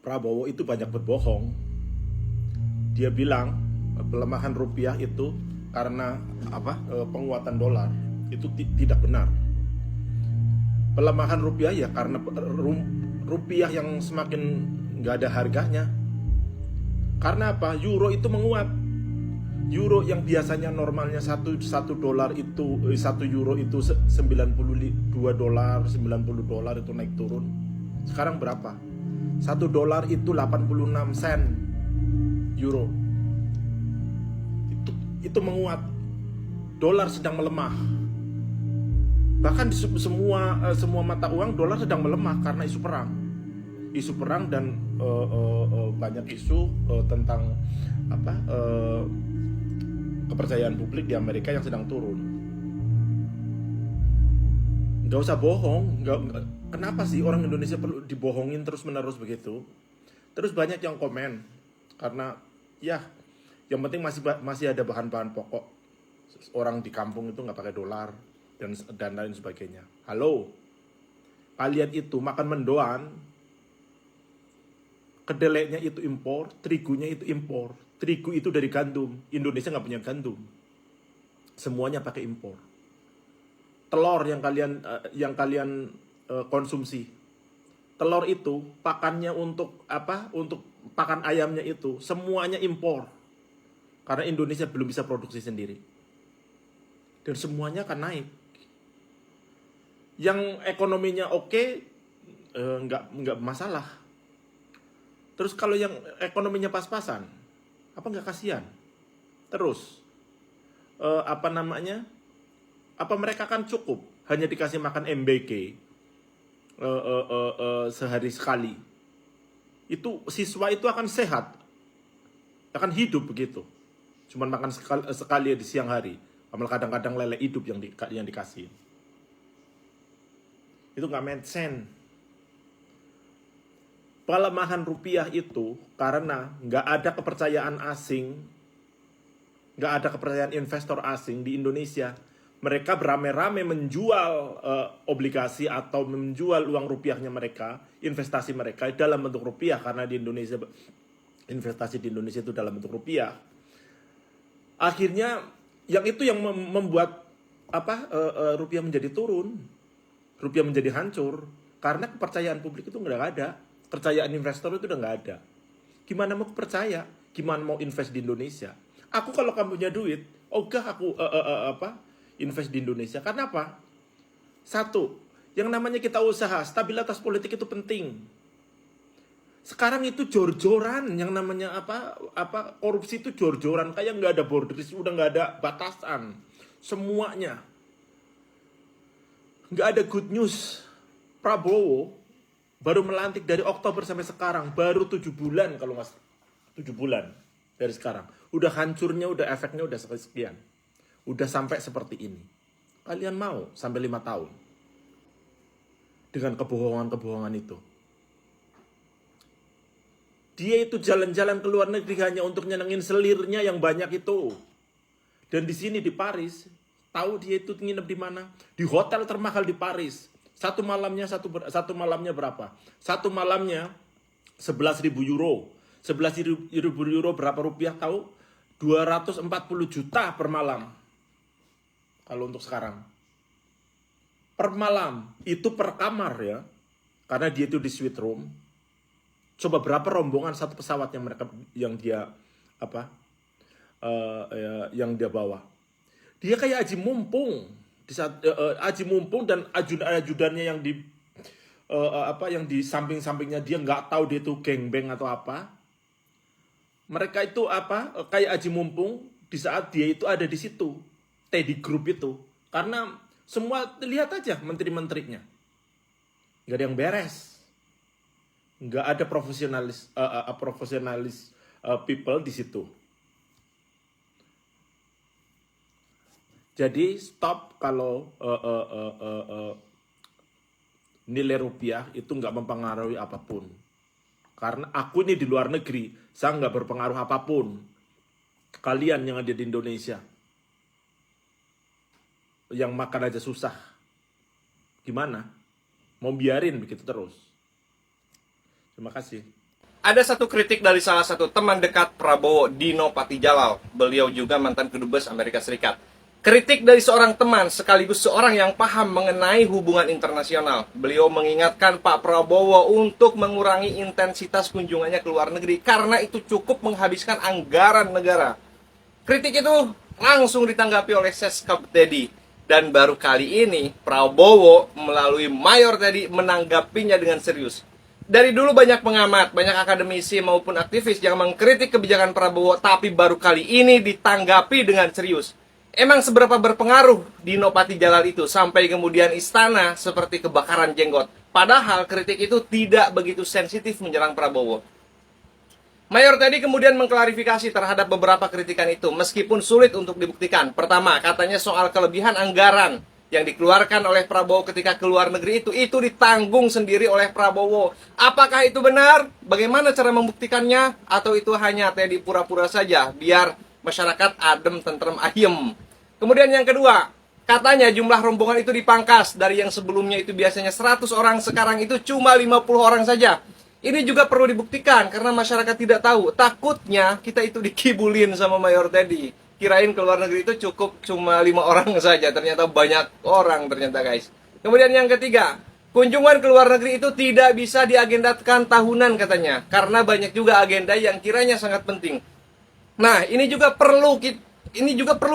Prabowo itu banyak berbohong. Dia bilang pelemahan rupiah itu karena penguatan dolar. Itu tidak benar. Pelemahan rupiah ya karena rupiah yang semakin nggak ada harganya. Karena apa? Euro itu menguat. Euro yang biasanya normalnya satu dolar itu 1 euro itu 92 dolar, 90 dolar itu naik turun. Sekarang berapa? 1 dolar itu 86 sen euro. Itu menguat. Dolar sedang melemah. Bahkan di semua mata uang dolar sedang melemah karena isu perang. Isu perang dan banyak isu tentang kepercayaan publik di Amerika yang sedang turun. Nggak usah bohong. Kenapa sih orang Indonesia perlu dibohongin terus-menerus begitu? Terus banyak yang komen karena ya yang penting masih ada bahan-bahan pokok. Orang di kampung itu nggak pakai dolar dan lain sebagainya. Halo, kalian itu makan mendoan, kedelainya itu impor, terigunya itu impor. Terigu itu dari gandum. Indonesia nggak punya gandum. Semuanya pakai impor. Telur yang kalian konsumsi. Telur itu pakannya untuk Untuk pakan ayamnya itu semuanya impor. Karena Indonesia belum bisa produksi sendiri. Dan semuanya akan naik. Yang ekonominya oke, nggak masalah. Terus kalau yang ekonominya pas-pasan, apa nggak kasihan? Terus apa mereka kan cukup hanya dikasih makan MBK sehari sekali? Itu siswa itu akan sehat, akan hidup begitu. Cuman makan sekali di siang hari, malah kadang-kadang lele hidup yang dikasih. Itu nggak make sense. Pelemahan rupiah itu karena nggak ada kepercayaan asing, nggak ada kepercayaan investor asing di Indonesia. Mereka beramai-ramai menjual obligasi atau menjual uang rupiahnya mereka, investasi mereka dalam bentuk rupiah karena di Indonesia investasi di Indonesia itu dalam bentuk rupiah. Akhirnya yang membuat rupiah menjadi turun, rupiah menjadi hancur karena kepercayaan publik itu nggak ada. Kepercayaan investor itu udah nggak ada. Gimana mau percaya? Gimana mau invest di Indonesia? Aku kalau kamu punya duit, aku invest di Indonesia. Karena apa? Satu, yang namanya kita usaha, stabilitas politik itu penting. Sekarang itu jor-joran, yang namanya korupsi itu jor-joran, kayak nggak ada borderis, udah nggak ada batasan, semuanya. Nggak ada good news. Prabowo baru melantik dari Oktober sampai sekarang, baru 7 bulan kalau nggak 7 bulan dari sekarang. Udah hancurnya, udah efeknya udah sekian. Udah sampai seperti ini. Kalian mau sampai 5 tahun dengan kebohongan-kebohongan itu? Dia itu jalan-jalan ke luar negeri hanya untuk nyenengin selirnya yang banyak itu. Dan di sini di Paris, tahu dia itu nginep di mana? Di hotel termahal di Paris. Satu malamnya berapa? Satu malamnya 11.000 euro. 11.000 euro berapa rupiah tahu? 240 juta per malam. Kalau untuk sekarang. Per malam. Itu per kamar ya. Karena dia itu di suite room. Coba berapa rombongan satu pesawat yang dia bawa. Dia kayak Haji Mumpung. Di saat Haji Mumpung dan ajudannya yang di samping-sampingnya dia nggak tahu dia itu gengbeng atau apa. Mereka itu kayak Haji Mumpung di saat dia itu ada di situ, Teddy Group itu. Karena semua lihat aja menteri-menterinya, nggak ada yang beres, nggak ada profesionalis people di situ. Jadi stop kalau nilai rupiah itu nggak mempengaruhi apapun. Karena aku ini di luar negeri, saya nggak berpengaruh apapun. Kalian yang ada di Indonesia, yang makan aja susah, gimana? Mau biarin begitu terus? Terima kasih. Ada satu kritik dari salah satu teman dekat Prabowo, Dino Patijalal. Beliau juga mantan kedubes Amerika Serikat. Kritik dari seorang teman sekaligus seorang yang paham mengenai hubungan internasional. Beliau mengingatkan Pak Prabowo untuk mengurangi intensitas kunjungannya ke luar negeri karena itu cukup menghabiskan anggaran negara. Kritik itu langsung ditanggapi oleh Seskap Teddy. Dan baru kali ini Prabowo melalui Mayor Teddy menanggapinya dengan serius. Dari dulu banyak pengamat, banyak akademisi maupun aktivis yang mengkritik kebijakan Prabowo, tapi baru kali ini ditanggapi dengan serius. Emang seberapa berpengaruh Dino Patijalal itu sampai kemudian istana seperti kebakaran jenggot? Padahal kritik itu tidak begitu sensitif menyerang Prabowo. Mayor Teddy kemudian mengklarifikasi terhadap beberapa kritikan itu, meskipun sulit untuk dibuktikan. Pertama, katanya soal kelebihan anggaran yang dikeluarkan oleh Prabowo ketika ke luar negeri itu ditanggung sendiri oleh Prabowo. Apakah itu benar? Bagaimana cara membuktikannya? Atau itu hanya Teddy pura-pura saja, biar masyarakat adem, tentrem, ayem. Kemudian yang kedua, katanya jumlah rombongan itu dipangkas. Dari yang sebelumnya itu biasanya 100 orang, sekarang itu cuma 50 orang saja. Ini juga perlu dibuktikan karena masyarakat tidak tahu. Takutnya kita itu dikibulin sama Mayor Teddy. Kirain ke luar negeri itu cukup cuma 5 orang saja, ternyata banyak orang ternyata guys. Kemudian yang ketiga, kunjungan ke luar negeri itu tidak bisa diagendakan tahunan katanya, karena banyak juga agenda yang kiranya sangat penting. Nah, ini juga perlu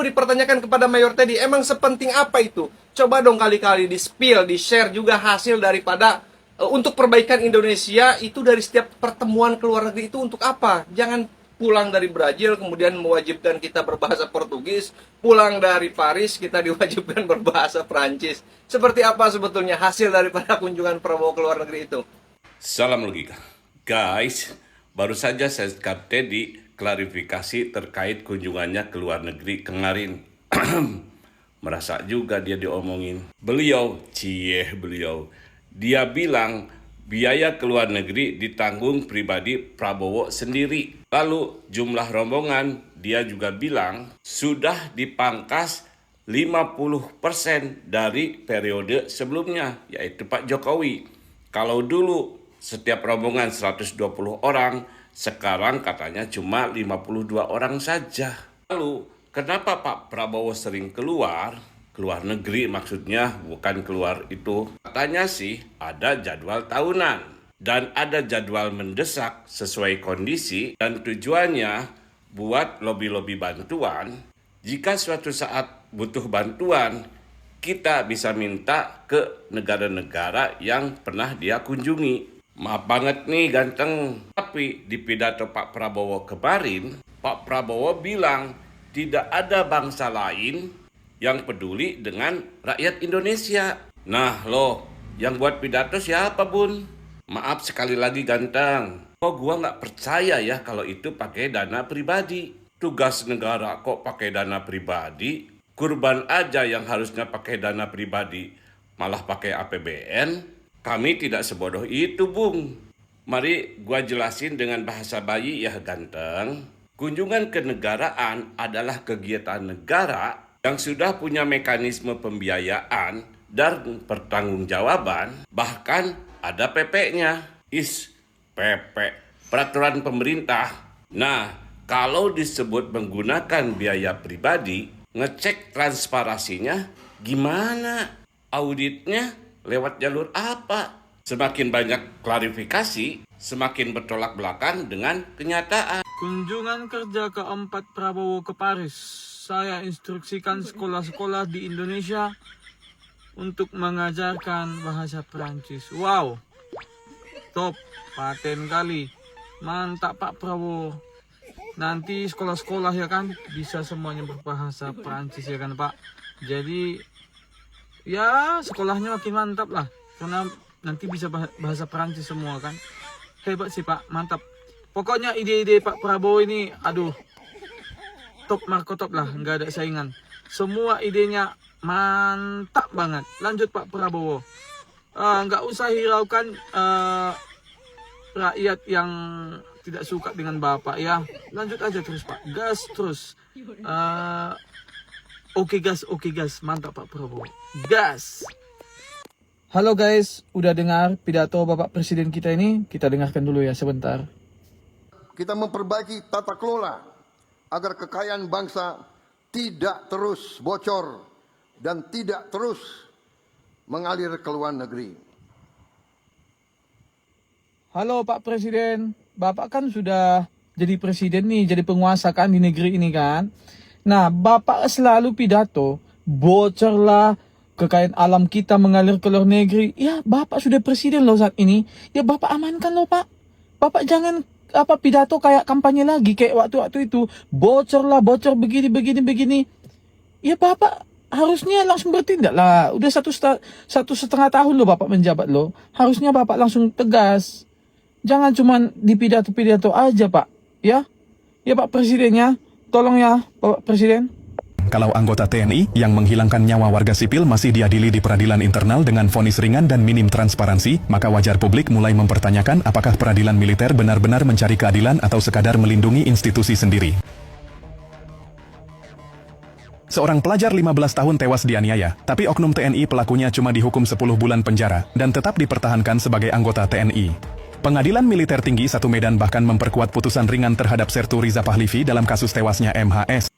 dipertanyakan kepada Mayor Teddy, emang sepenting apa itu? Coba dong kali-kali di-spill, di-share juga hasil daripada untuk perbaikan Indonesia itu dari setiap pertemuan ke luar negeri itu untuk apa? Jangan pulang dari Brazil kemudian mewajibkan kita berbahasa Portugis, pulang dari Paris kita diwajibkan berbahasa Prancis. Seperti apa sebetulnya hasil daripada kunjungan Prabowo ke luar negeri itu? Salam logika. Guys, baru saja Seskap Teddy klarifikasi terkait kunjungannya ke luar negeri kemarin. Merasa juga dia diomongin. Dia bilang biaya ke luar negeri ditanggung pribadi Prabowo sendiri. Lalu jumlah rombongan dia juga bilang sudah dipangkas 50% dari periode sebelumnya, yaitu Pak Jokowi. Kalau dulu setiap rombongan 120 orang, sekarang katanya cuma 52 orang saja. Lalu kenapa Pak Prabowo sering keluar negeri maksudnya, bukan keluar itu. Katanya sih ada jadwal tahunan dan ada jadwal mendesak sesuai kondisi dan tujuannya buat lobi-lobi bantuan. Jika suatu saat butuh bantuan, kita bisa minta ke negara-negara yang pernah dia kunjungi. Maaf banget nih ganteng, tapi di pidato Pak Prabowo kemarin, Pak Prabowo bilang tidak ada bangsa lain yang peduli dengan rakyat Indonesia. Nah loh, yang buat pidato siapa bun? Maaf sekali lagi ganteng, kok gua nggak percaya ya kalau itu pakai dana pribadi. Tugas negara kok pakai dana pribadi? Kurban aja yang harusnya pakai dana pribadi malah pakai APBN. Kami tidak sebodoh itu bung. Mari gua jelasin dengan bahasa bayi ya ganteng. Kunjungan kenegaraan adalah kegiatan negara yang sudah punya mekanisme pembiayaan dan pertanggungjawaban, bahkan ada PP-nya. PP, peraturan pemerintah. Nah, kalau disebut menggunakan biaya pribadi, ngecek transparansinya gimana? Auditnya lewat jalur apa? Semakin banyak klarifikasi, semakin bertolak belakang dengan kenyataan. Kunjungan kerja keempat Prabowo ke Paris. Saya instruksikan sekolah-sekolah di Indonesia untuk mengajarkan bahasa Perancis. Wow, top, paten kali. Mantap Pak Prabowo. Nanti sekolah-sekolah ya kan bisa semuanya berbahasa Perancis ya kan Pak. Jadi ya sekolahnya makin mantap lah. Karena nanti bisa bahasa Perancis semua kan. Hebat sih Pak, mantap. Pokoknya ide-ide Pak Prabowo ini, aduh, top Marco top lah, nggak ada saingan. Semua idenya mantap banget. Lanjut Pak Prabowo. Nggak usah hiraukan rakyat yang tidak suka dengan Bapak ya. Lanjut aja terus Pak, gas terus. Oke gas, mantap Pak Prabowo. Gas. Halo guys, udah dengar pidato Bapak Presiden kita ini? Kita dengarkan dulu ya sebentar. kita memperbaiki tata kelola agar kekayaan bangsa tidak terus bocor dan tidak terus mengalir ke luar negeri. Halo Pak Presiden, Bapak kan sudah jadi presiden nih, jadi penguasa kan di negeri ini kan. Nah, Bapak selalu pidato, bocorlah kekayaan alam kita mengalir ke luar negeri. Ya, Bapak sudah presiden loh saat ini. Ya, Bapak amankan loh Pak. Bapak jangan pidato kayak kampanye lagi kayak waktu-waktu itu. Bocor begini. Ya, Bapak harusnya langsung bertindak lah. Udah satu setengah tahun loh Bapak menjabat loh. Harusnya Bapak langsung tegas. Jangan cuma di pidato-pidato aja Pak. Ya Pak Presidennya. Tolong ya Bapak Presiden. Kalau anggota TNI yang menghilangkan nyawa warga sipil masih diadili di peradilan internal dengan vonis ringan dan minim transparansi, maka wajar publik mulai mempertanyakan apakah peradilan militer benar-benar mencari keadilan atau sekadar melindungi institusi sendiri. Seorang pelajar 15 tahun tewas dianiaya, tapi oknum TNI pelakunya cuma dihukum 10 bulan penjara dan tetap dipertahankan sebagai anggota TNI. Pengadilan Militer Tinggi 1 Medan bahkan memperkuat putusan ringan terhadap Sertu Riza Pahlivi dalam kasus tewasnya MHS.